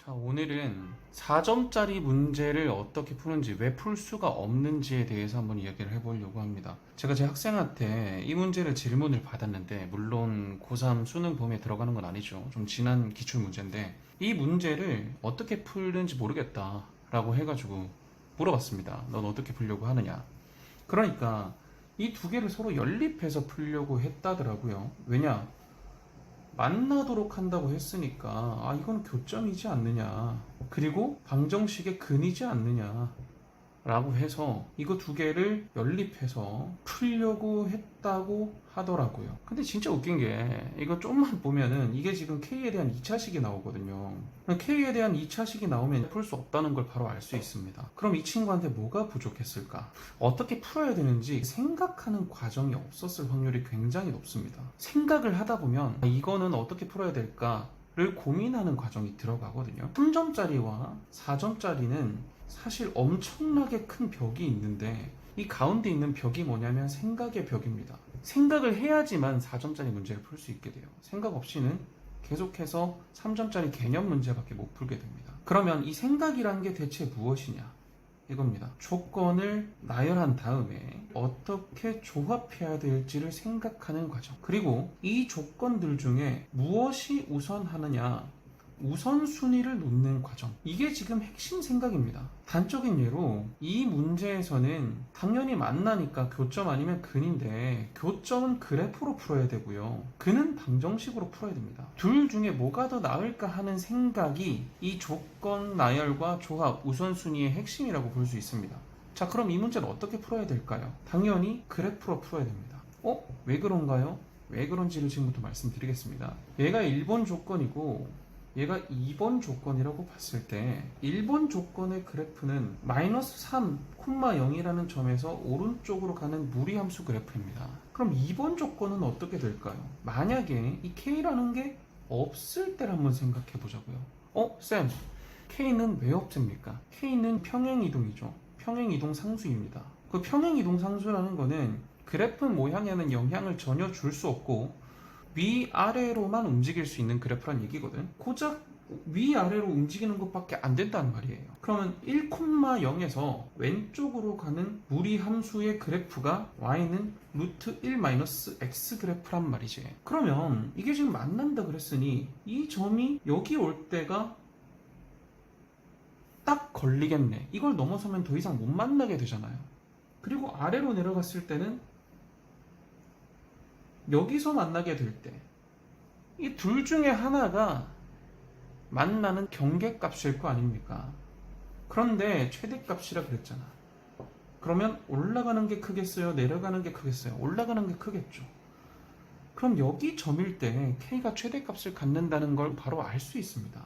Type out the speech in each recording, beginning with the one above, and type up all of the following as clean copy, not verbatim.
자, 오늘은 4점짜리 문제를 어떻게 푸는지, 왜 풀 수가 없는지에 대해서 한번 이야기를 해보려고 합니다. 제가 제 학생한테 이 문제를 질문을 받았는데, 물론 고3 수능 범위에 들어가는 건 아니죠. 좀 지난 기출 문제인데, 이 문제를 어떻게 풀는지 모르겠다 라고 해가지고 물어봤습니다. 넌 어떻게 풀려고 하느냐? 그러니까 이 두 개를 서로 연립해서 풀려고 했다더라고요. 왜냐? 만나도록 한다고 했으니까 이건 교점이지 않느냐, 그리고 방정식의 근이지 않느냐 라고 해서 이거 두 개를 연립해서 풀려고 했다고 하더라고요. 근데 진짜 웃긴 게, 이거 좀만 보면은 이게 지금 K에 대한 2차식이 나오거든요. K에 대한 2차식이 나오면 풀 수 없다는 걸 바로 알 수 있습니다. 그럼 이 친구한테 뭐가 부족했을까? 어떻게 풀어야 되는지 생각하는 과정이 없었을 확률이 굉장히 높습니다. 생각을 하다 보면 이거는 어떻게 풀어야 될까? 를 고민하는 과정이 들어가거든요. 3점짜리와 4점짜리는 사실 엄청나게 큰 벽이 있는데, 이 가운데 있는 벽이 뭐냐면 생각의 벽입니다. 생각을 해야지만 4점짜리 문제를 풀 수 있게 돼요. 생각 없이는 계속해서 3점짜리 개념 문제밖에 못 풀게 됩니다. 그러면 이 생각이란 게 대체 무엇이냐? 이겁니다. 조건을 나열한 다음에 어떻게 조합해야 될지를 생각하는 과정. 그리고 이 조건들 중에 무엇이 우선하느냐, 우선순위를 놓는 과정. 이게 지금 핵심 생각입니다. 단적인 예로 이 문제에서는 당연히 만나니까 교점 아니면 근인데, 교점은 그래프로 풀어야 되고요, 근은 방정식으로 풀어야 됩니다. 둘 중에 뭐가 더 나을까 하는 생각이 이 조건 나열과 조합, 우선순위의 핵심이라고 볼 수 있습니다. 자, 그럼 이 문제를 어떻게 풀어야 될까요? 당연히 그래프로 풀어야 됩니다. 왜 그런가요? 왜 그런지를 지금부터 말씀드리겠습니다. 얘가 1번 조건이고 얘가 2번 조건이라고 봤을 때, 1번 조건의 그래프는 마이너스 3,0이라는 점에서 오른쪽으로 가는 무리함수 그래프입니다. 그럼 2번 조건은 어떻게 될까요? 만약에 이 K라는 게 없을 때를 한번 생각해 보자고요. 쌤, K는 왜 없습니까? K는 평행이동이죠. 평행이동 상수입니다. 그 평행이동 상수라는 거는 그래프 모양에는 영향을 전혀 줄 수 없고 위아래로만 움직일 수 있는 그래프란 얘기거든. 고작 위아래로 움직이는 것밖에 안 된다는 말이에요. 그러면 1,0에서 왼쪽으로 가는 무리함수의 그래프가 y는 루트 1-x 그래프란 말이지. 그러면 이게 지금 만난다 그랬으니 이 점이 여기 올 때가 딱 걸리겠네. 이걸 넘어서면 더 이상 못 만나게 되잖아요. 그리고 아래로 내려갔을 때는 여기서 만나게 될 때 이 둘 중에 하나가 만나는 경계값일 거 아닙니까? 그런데 최대값이라 그랬잖아. 그러면 올라가는 게 크겠어요? 내려가는 게 크겠어요? 올라가는 게 크겠죠. 그럼 여기 점일 때 K가 최대값을 갖는다는 걸 바로 알 수 있습니다.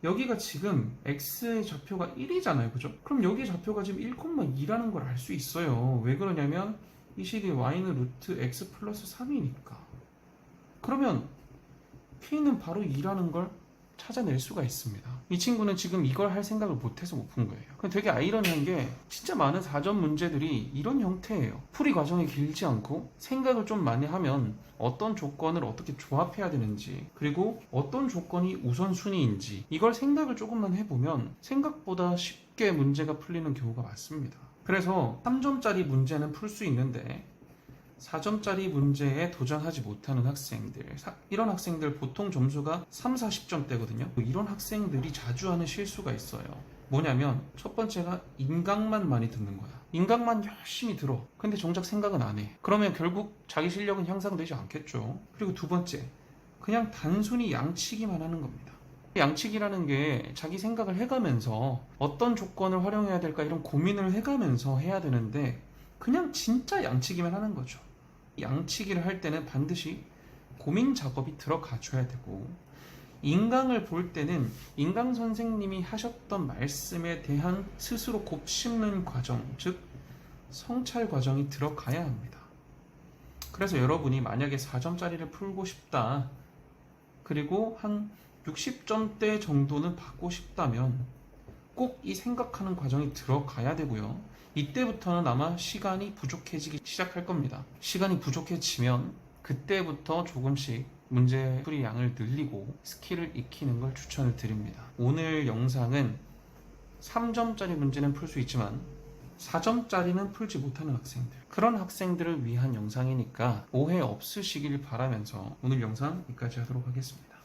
여기가 지금 X의 좌표가 1이잖아요. 그죠? 그럼 여기 좌표가 지금 1,2라는 걸 알 수 있어요. 왜 그러냐면 이 식이 y는 루트 x 플러스 3이니까. 그러면 K는 바로 2라는 걸 찾아낼 수가 있습니다. 이 친구는 지금 이걸 할 생각을 못해서 못 푼 거예요. 되게 아이러니한 게, 진짜 많은 4점 문제들이 이런 형태예요. 풀이 과정이 길지 않고 생각을 좀 많이 하면 어떤 조건을 어떻게 조합해야 되는지, 그리고 어떤 조건이 우선순위인지, 이걸 생각을 조금만 해보면 생각보다 쉽게 문제가 풀리는 경우가 많습니다. 그래서 3점짜리 문제는 풀 수 있는데 4점짜리 문제에 도전하지 못하는 학생들, 이런 학생들 보통 점수가 3, 40점대거든요. 이런 학생들이 자주 하는 실수가 있어요. 뭐냐면, 첫 번째가 인강만 많이 듣는 거야. 인강만 열심히 들어. 근데 정작 생각은 안 해. 그러면 결국 자기 실력은 향상되지 않겠죠. 그리고 두 번째, 그냥 단순히 양치기만 하는 겁니다. 양치기라는 게 자기 생각을 해가면서 어떤 조건을 활용해야 될까 이런 고민을 해가면서 해야 되는데, 그냥 진짜 양치기만 하는 거죠. 양치기를 할 때는 반드시 고민 작업이 들어가 줘야 되고, 인강을 볼 때는 인강 선생님이 하셨던 말씀에 대한 스스로 곱씹는 과정, 즉 성찰 과정이 들어가야 합니다. 그래서 여러분이 만약에 4점짜리를 풀고 싶다, 그리고 한 60점대 정도는 받고 싶다면 꼭 이 생각하는 과정이 들어가야 되고요. 이때부터는 아마 시간이 부족해지기 시작할 겁니다. 시간이 부족해지면 그때부터 조금씩 문제 풀이 양을 늘리고 스킬을 익히는 걸 추천을 드립니다. 오늘 영상은 3점짜리 문제는 풀 수 있지만 4점짜리는 풀지 못하는 학생들, 그런 학생들을 위한 영상이니까 오해 없으시길 바라면서 오늘 영상 여기까지 하도록 하겠습니다.